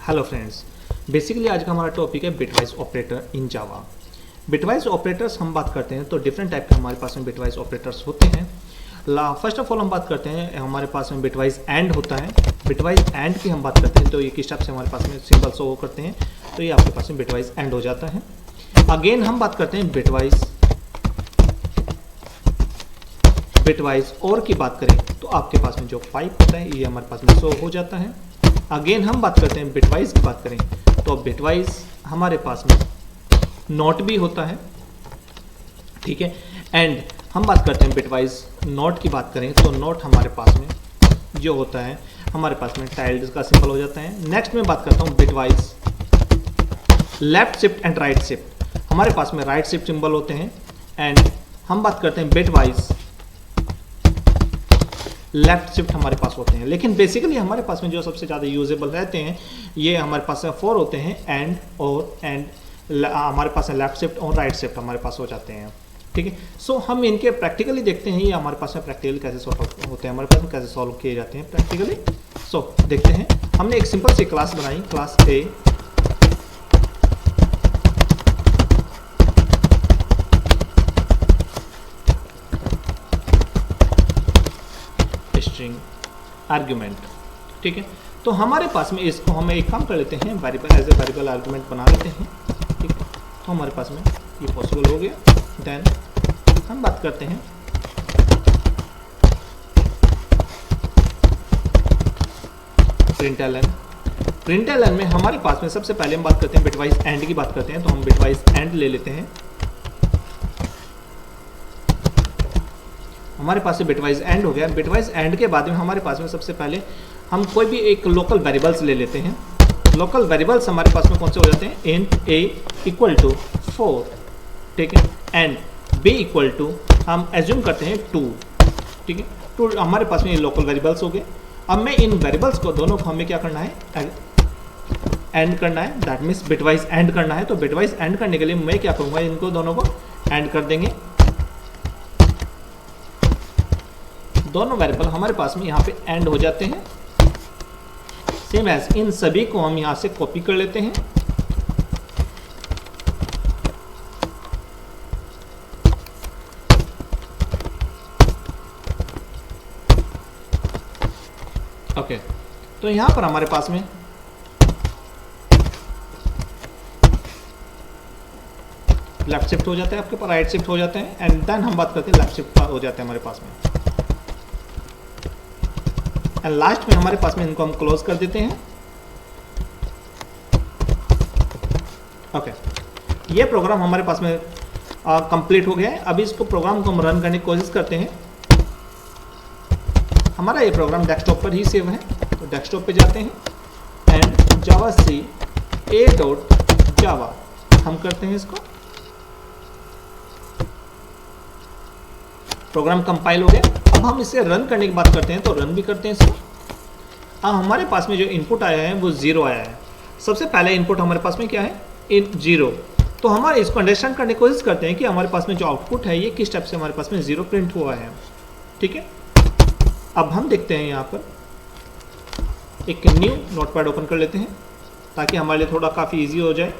Hello friends, basically आज का हमारा टॉपिक है बिटवाइज ऑपरेटर इन जावा। बिटवाइज ऑपरेटर्स हम बात करते हैं तो डिफरेंट टाइप के हमारे पास में बिटवाइज ऑपरेटर्स होते हैं। फर्स्ट ऑफ ऑल हम बात करते हैं हमारे पास में बिटवाइज एंड होता है। बिटवाइज एंड की हम बात करते हैं तो ये किस टाइप से हमारे पास में सिंबल शो करते हैं, तो ये आपके पास में बिटवाइज एंड हो जाता है। अगेन हम बात करते हैं बिटवाइज और की बात करें तो आपके पास में जो 5 होता है ये हमारे पास में शो हो जाता है। अगेन हम बात करते हैं बिटवाइज की बात करें तो बिटवाइज हमारे पास में नॉट भी होता है, ठीक है। एंड हम बात करते हैं बिटवाइज नॉट की बात करें तो नॉट हमारे पास में जो होता है हमारे पास में टाइल्ड का सिंबल हो जाता है। नेक्स्ट में बात करता हूँ bitwise left shift and right shift, हमारे पास में राइट शिफ्ट सिंबल होते हैं। एंड हम बात करते हैं बिटवाइज लेफ्ट शिफ्ट हमारे पास होते हैं, लेकिन बेसिकली हमारे पास में जो सबसे ज़्यादा यूजेबल रहते हैं ये हमारे पास 4 होते हैं, एंड और एंड हमारे पास लेफ्ट शिफ्ट और राइट शिफ्ट हमारे पास हो जाते हैं, ठीक है। सो हम इनके प्रैक्टिकली देखते हैं ये हमारे पास में प्रैक्टिकली कैसे सॉल्व होते हैं, हमारे पास में कैसे सॉल्व किए जाते हैं प्रैक्टिकली। सो देखते हैं, हमने एक सिंपल सी क्लास बनाई, क्लास ए। स्ट्रिंग आर्ग्यूमेंट, ठीक है। तो हमारे पास में इसको हम एक काम कर लेते हैं, variable as a variable argument बना लेते हैं, ठीक है। तो हमारे पास में ये पॉसिबल हो गया। देन हम बात करते हैं प्रिंटलन में हमारे पास में सबसे पहले हम बात करते हैं बिटवाइज एंड की बात करते हैं, तो हम बिटवाइज एंड ले लेते हैं। हमारे पास से बिटवाइज एंड हो गया। बिटवाइज एंड के बाद में हमारे पास में सबसे पहले हम कोई भी एक लोकल वेरिएबल्स ले लेते हैं। लोकल वेरिएबल्स हमारे पास में कौन से हो जाते हैं, इंट a इक्वल टू 4, ठीक है, एंड b इक्वल टू हम एज्यूम करते हैं 2, ठीक है। 2 हमारे पास में ये लोकल वेरिएबल्स हो गए। अब मैं इन वेरिएबल्स को दोनों को हमें क्या करना है, एंड करना है, दैट मीन्स बिटवाइज एंड करना है। तो बिटवाइज एंड करने के लिए मैं क्या करूँगा, इनको दोनों को एंड कर देंगे। दोनों वेरिएबल हमारे पास में यहाँ पे एंड हो जाते हैं। सेम एज इन सभी को हम यहाँ से कॉपी कर लेते हैं। ओके, तो यहाँ पर हमारे पास में लेफ्ट शिफ्ट हो जाता है, आपके पास राइट शिफ्ट हो जाते हैं, एंड देन हम बात करते हैं लेफ्ट शिफ्ट हो जाते हैं हमारे पास में। एंड लास्ट में हमारे पास में इनको हम क्लोज कर देते हैं। ओके, ये प्रोग्राम हमारे पास में कंप्लीट हो गया है। अभी इसको प्रोग्राम को हम रन करने की कोशिश करते हैं। हमारा ये प्रोग्राम डेस्कटॉप पर ही सेव है, तो डेस्कटॉप पे जाते हैं एंड जावा सी a.java हम करते हैं इसको। प्रोग्राम कंपाइल हो गया। अब हम इसे रन करने की बात करते हैं, तो रन भी करते हैं इसको। अब हमारे पास में जो इनपुट आया है वो 0 आया है। सबसे पहले इनपुट हमारे पास में क्या है, इन 0। तो हमारे इसको अंडरस्टैंड करने की कोशिश करते हैं कि हमारे पास में जो आउटपुट है ये किस टाइप से हमारे पास में 0 प्रिंट हुआ है, ठीक है। अब हम देखते हैं यहाँ पर एक न्यू नोटपैड ओपन कर लेते हैं ताकि हमारे लिए थोड़ा काफ़ी इजी हो जाए।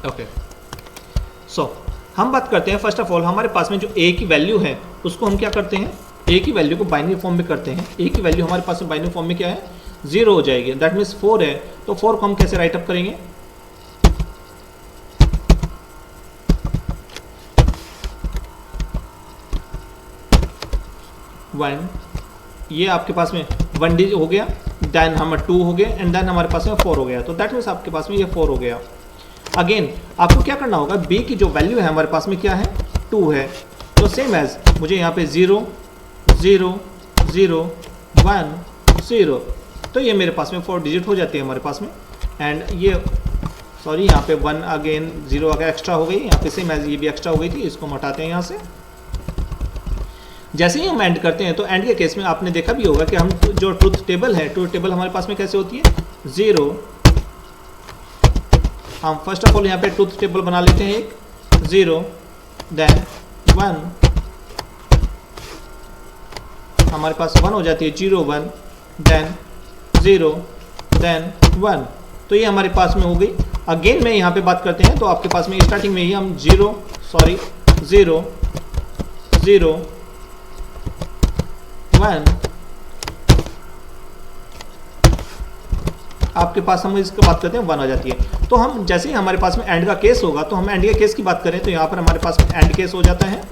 ओके, सो हम बात करते हैं फर्स्ट ऑफ ऑल हमारे पास में जो a की वैल्यू है उसको हम क्या करते हैं, a की वैल्यू को बाइनरी फॉर्म में करते हैं। a की वैल्यू हमारे पास में बाइनरी फॉर्म में क्या है, 0 हो जाएगी, दैट मीन्स 4 है। तो 4 को हम कैसे राइट अप करेंगे, वन, ये आपके पास में 1 डिजिट हो गया, देन हम 2 हो गए, एंड देन हमारे पास में 4 हो गया। तो दैट मीन्स आपके पास में ये 4 हो गया। अगेन आपको क्या करना होगा, b की जो वैल्यू है हमारे पास में क्या है, 2 है। तो सेम एज मुझे यहाँ पे 0 0 0 1 0, तो ये मेरे पास में 4 डिजिट हो जाती है हमारे पास में। एंड ये सॉरी यहाँ पे 1 अगेन 0 अगर एक्स्ट्रा हो गई, यहाँ पे सेम एज ये भी एक्स्ट्रा हो गई थी, इसको हम हटाते हैं यहाँ से। जैसे ही हम एंड करते हैं तो एंड के केस में आपने देखा भी होगा कि हम जो ट्रूथ टेबल है, ट्रूथ टेबल हमारे पास में कैसे होती है, 0। हम फर्स्ट ऑफ ऑल यहाँ पे ट्रूथ टेबल बना लेते हैं एक, 0 देन 1 हमारे पास 1 हो जाती है, 0 1 देन 0 देन 1, तो ये हमारे पास में हो गई। अगेन मैं यहाँ पे बात करते हैं तो आपके पास में स्टार्टिंग में ही हम 0 0 0 1, आपके पास हम इसकी बात करते हैं 1 आ जाती है। तो हम जैसे ही हमारे पास में एंड का केस होगा तो हम एंड के केस की बात करें तो यहाँ पर हमारे पास में एंड केस हो जाता है।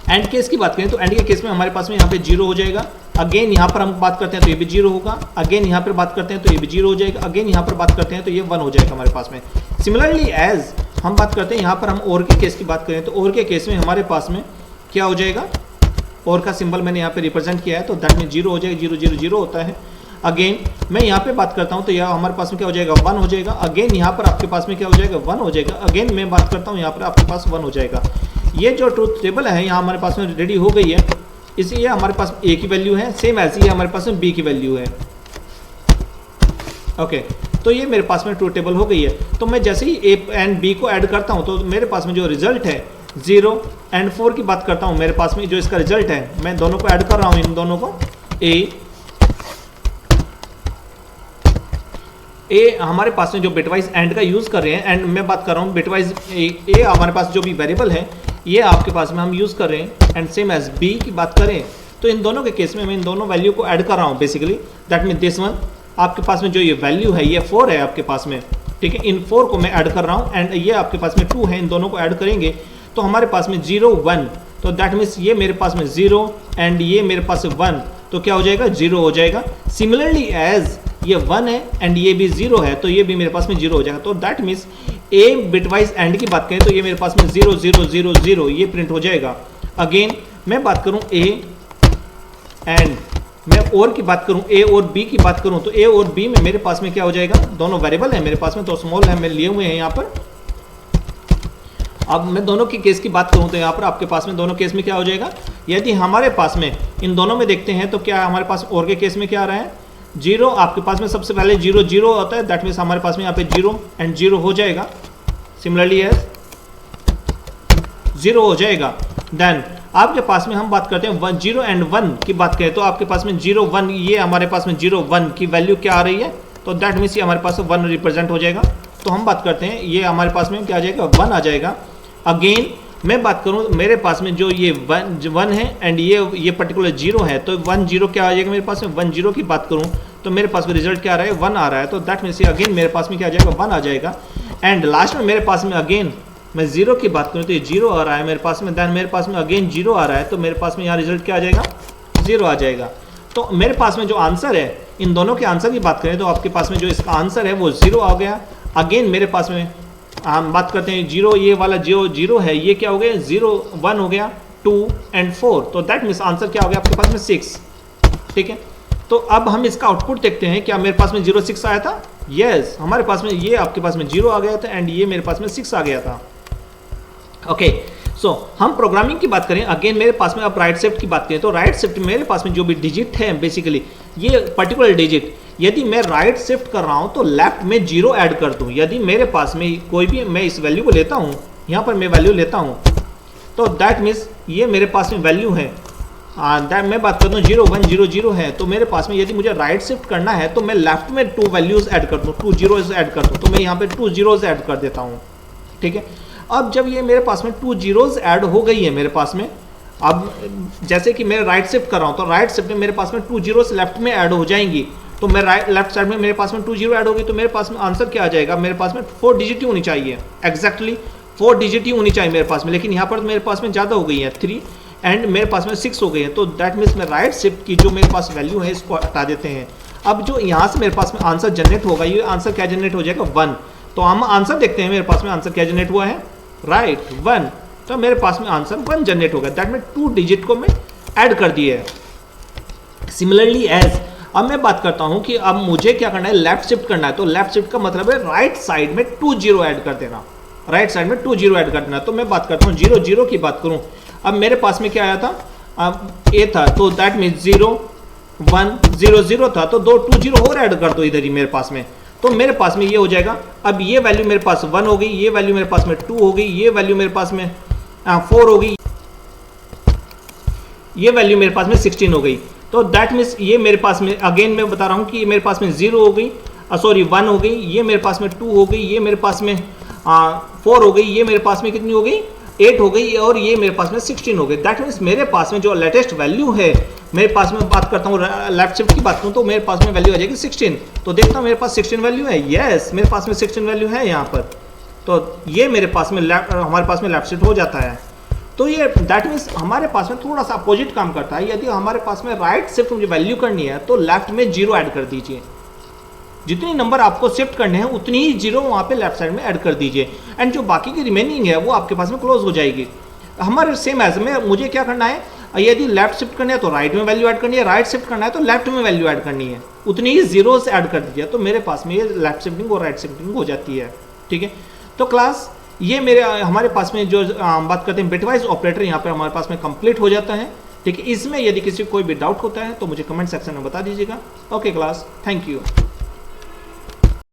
एंड केस की बात करें तो एंड के केस में हमारे पास में यहाँ पे 0 हो जाएगा। अगेन यहाँ पर हम बात करते हैं तो ये भी 0 होगा। अगेन यहाँ पर बात करते हैं तो ये भी 0 हो जाएगा। अगेन यहाँ पर बात करते हैं तो ये 1 हो जाएगा हमारे पास में। सिमिलरली एज हम बात करते हैं यहाँ पर हम और के केस की बात करें तो और के केस में हमारे पास में क्या हो जाएगा, और का सिंबल मैंने यहाँ पे रिप्रेजेंट किया है तो दैट मीन 0 हो जाएगा, 0 0 0 होता है। अगेन मैं यहाँ पे बात करता हूँ तो यह हमारे पास में क्या हो जाएगा, 1 हो जाएगा। अगेन यहाँ पर आपके पास में क्या हो जाएगा, 1 हो जाएगा। अगेन मैं बात करता हूँ यहाँ पर आपके पास 1 हो जाएगा। ये जो ट्रूथ टेबल है यहाँ हमारे पास में रेडी हो गई है, इसलिए हमारे पास ए की वैल्यू है, सेम ऐसी ही हमारे पास में बी की वैल्यू है। ओके, तो ये मेरे पास में ट्रूथ टेबल हो गई है। तो मैं जैसे ही ए एंड बी को ऐड करता हूँ तो मेरे पास में जो रिजल्ट है 0 एंड 4 की बात करता हूँ, मेरे पास में जो इसका रिजल्ट है मैं दोनों को ऐड कर रहा हूँ, इन दोनों को ए हमारे पास में जो बिटवाइज एंड का यूज़ कर रहे हैं, एंड मैं बात कर रहा हूँ बिटवाइज ए हमारे पास जो भी वेरिएबल है ये आपके पास में हम यूज़ कर रहे हैं। एंड सेम एज बी की बात करें तो इन दोनों के केस में मैं इन दोनों वैल्यू को ऐड कर रहा हूँ basically. That mean this one आपके पास में जो ये वैल्यू है ये 4 है आपके पास में, ठीक है। इन 4 को मैं ऐड कर रहा हूँ एंड ये आपके पास में 2 है, इन दोनों को ऐड करेंगे तो हमारे पास में 0 1, तो दैट मीन्स ये मेरे पास में 0 एंड ये मेरे पास 1, तो क्या हो जाएगा, 0 हो जाएगा। सिमिलरली एज ये 1 है एंड ये भी 0 है तो ये भी मेरे पास में 0 हो जाएगा। तो that means A bitwise and की बात करें तो ये मेरे पास में 0 0 0 0 ये प्रिंट हो जाएगा। अगेन मैं बात करूं ए एंड मैं और की बात करूं ए और बी की बात करूं तो ए और बी में मेरे पास में क्या हो जाएगा, दोनों वेरिएबल है मेरे पास में, तो स्मॉल है मैं लिए हुए हैं यहाँ पर। अब मैं दोनों की केस की बात करूं तो यहाँ पर आपके पास में दोनों केस में क्या हो जाएगा, यदि हमारे पास में इन दोनों में देखते हैं तो क्या हमारे पास और के केस में क्या आ रहा है, 0 आपके पास में सबसे पहले 0 0 होता है, दैट मीन्स हमारे पास में यहाँ पे 0 एंड 0 हो जाएगा। सिमिलरली एज 0 हो जाएगा। देन आपके पास में हम बात करते हैं 1 0 एंड 1 की बात करें तो आपके पास में 0 1 ये हमारे पास में 0 1 की वैल्यू क्या आ रही है, तो दैट मीन्स ये हमारे पास 1 रिप्रेजेंट हो जाएगा। तो हम बात करते हैं ये हमारे पास में क्या आ जाएगा, 1 आ जाएगा। अगेन मैं बात करूं मेरे पास में जो ये 1 है एंड ये पर्टिकुलर 0 है तो 1 0 क्या आ जाएगा मेरे पास में, 1 0 की बात करूं तो मेरे पास में रिजल्ट क्या आ रहा है, 1 आ रहा है। तो दैट मीन्स अगेन मेरे पास में क्या आ जाएगा, 1 आ जाएगा। एंड लास्ट में मेरे पास में अगेन मैं 0 की बात करूं तो ये 0 आ रहा है मेरे पास में, देन मेरे पास में अगेन 0 आ रहा है तो मेरे पास में यहाँ रिजल्ट क्या आ जाएगा, 0 आ जाएगा। तो मेरे पास में जो आंसर है, इन दोनों के आंसर की बात करें तो आपके पास में जो इसका आंसर है वो 0 आ गया। अगेन मेरे पास में हम बात करते हैं 0 ये वाला जो 0 है ये क्या हो गया, 0 1 हो गया, 2 एंड 4, तो दैट मीन्स आंसर क्या हो गया आपके पास में 6, ठीक है। तो अब हम इसका आउटपुट देखते हैं, क्या मेरे पास में 0 6 आया था, यस हमारे पास में ये आपके पास में 0 आ गया था एंड ये मेरे पास में 6 आ गया था। ओके सो हम प्रोग्रामिंग की बात करें, अगेन मेरे पास में अब राइट शिफ्ट की बात करें तो राइट शिफ्ट मेरे पास में जो भी डिजिट है बेसिकली ये पर्टिकुलर डिजिट यदि मैं राइट शिफ्ट कर रहा हूं तो लेफ्ट में 0 ऐड कर दूं। यदि मेरे पास में कोई भी मैं इस वैल्यू को लेता हूं, यहां पर मैं वैल्यू लेता हूं तो दैट मीन्स ये मेरे पास में वैल्यू है, दैट मैं बात करता हूँ 0 1 0 0 है तो मेरे पास में यदि मुझे राइट शिफ्ट करना है तो मैं लेफ्ट में 2 वैल्यूज ऐड कर दूँ, 2 जीरोज ऐड कर दूँ, तो मैं यहाँ पे 2 जीरोज ऐड कर देता हूँ, ठीक है। अब जब ये मेरे पास में 2 जीरोज ऐड हो गई है मेरे पास में, अब जैसे कि मैं राइट शिफ्ट कर रहा हूँ तो राइट शिफ्ट में मेरे पास में 2 जीरोज लेफ्ट में ऐड हो जाएंगी, तो मैं लेफ्ट साइड में मेरे पास में 2 जीरो ऐड होगी तो मेरे पास में आंसर क्या आ जाएगा, मेरे पास में 4 डिजिट ही होनी चाहिए, एग्जैक्टली 4 डिजिट ही होनी चाहिए मेरे पास में, लेकिन यहाँ पर मेरे पास में ज़्यादा हो गई है 3 एंड मेरे पास में 6 हो गई है। तो दैट मीन्स मैं राइट शिफ्ट की जो मेरे पास वैल्यू है इसको हटा देते हैं। अब जो यहाँ से मेरे पास में आंसर जनरेट होगा, ये आंसर क्या जनरेट हो जाएगा 1, तो हम आंसर देखते हैं मेरे पास में आंसर क्या जनरेट हुआ है, राइट 1, तो मेरे पास में आंसर 1 जनरेट होगा, दैट मीन 2 डिजिट को मैं ऐड कर दिया है। सिमिलरली एज अब मैं बात करता हूं कि अब मुझे क्या करना है, लेफ्ट शिफ्ट करना है, तो लेफ्ट शिफ्ट का मतलब है राइट साइड में 2 जीरो ऐड कर देना, राइट साइड में 2 जीरो ऐड कर देना। तो मैं बात करता हूं 0 0 की बात करूं, अब मेरे पास में क्या आया था, अब ए था तो दैट मीन 0 1 0 0 था तो 2 जीरो और ऐड कर दो इधर ही मेरे पास में, तो मेरे पास में ये हो जाएगा। अब ये वैल्यू मेरे पास 1 हो गई, ये वैल्यू मेरे पास में 2 हो गई, ये वैल्यू मेरे पास में 4 हो गई, ये वैल्यू मेरे पास में 16 हो गई। तो दैट मीन्स ये मेरे पास में अगेन मैं बता रहा हूँ कि ये मेरे पास में 0 हो गई, सॉरी 1 हो गई, ये मेरे पास में 2 हो गई, ये मेरे पास में 4 हो गई, ये मेरे पास में कितनी हो गई 8 हो गई, और ये मेरे पास में 16 हो गई। दैट मीन्स मेरे पास में जो लेटेस्ट वैल्यू है, मेरे पास में बात करता हूँ लेफ्ट शिफ्ट की बात करूँ तो मेरे पास में वैल्यू आ जाएगी 16। तो देखता हूँ मेरे पास 16 वैल्यू है, यस मेरे पास में 16 वैल्यू है यहाँ पर। तो ये मेरे पास में हमारे पास में लेफ्ट शिफ्ट हो जाता है। तो ये दैट मीन्स हमारे पास में थोड़ा सा अपोजिट काम करता है। यदि हमारे पास में राइट शिफ्ट मुझे वैल्यू करनी है तो लेफ्ट में 0 ऐड कर दीजिए, जितनी नंबर आपको शिफ्ट करने हैं उतनी ही 0 वहाँ पे लेफ्ट साइड में ऐड कर दीजिए, एंड जो बाकी की रिमेनिंग है वो आपके पास में क्लोज हो जाएगी। हमारे सेम एज में मुझे क्या करना है, यदि लेफ्ट शिफ्ट करनी है तो राइट में वैल्यू ऐड करनी है, राइट शिफ्ट करना है तो लेफ्ट में वैल्यू ऐड करनी है, उतनी ही जीरोस ऐड कर दीजिए। तो मेरे पास में ये लेफ्ट शिफ्टिंग और राइट शिफ्टिंग हो जाती है। ठीक है, तो क्लास ये हमारे पास में जो बात करते हैं बिटवाइज ऑपरेटर यहाँ पर हमारे पास में कंप्लीट हो जाता है। ठीक है, इसमें यदि किसी को कोई भी डाउट होता है तो मुझे कमेंट सेक्शन में बता दीजिएगा। Okay class, thank you.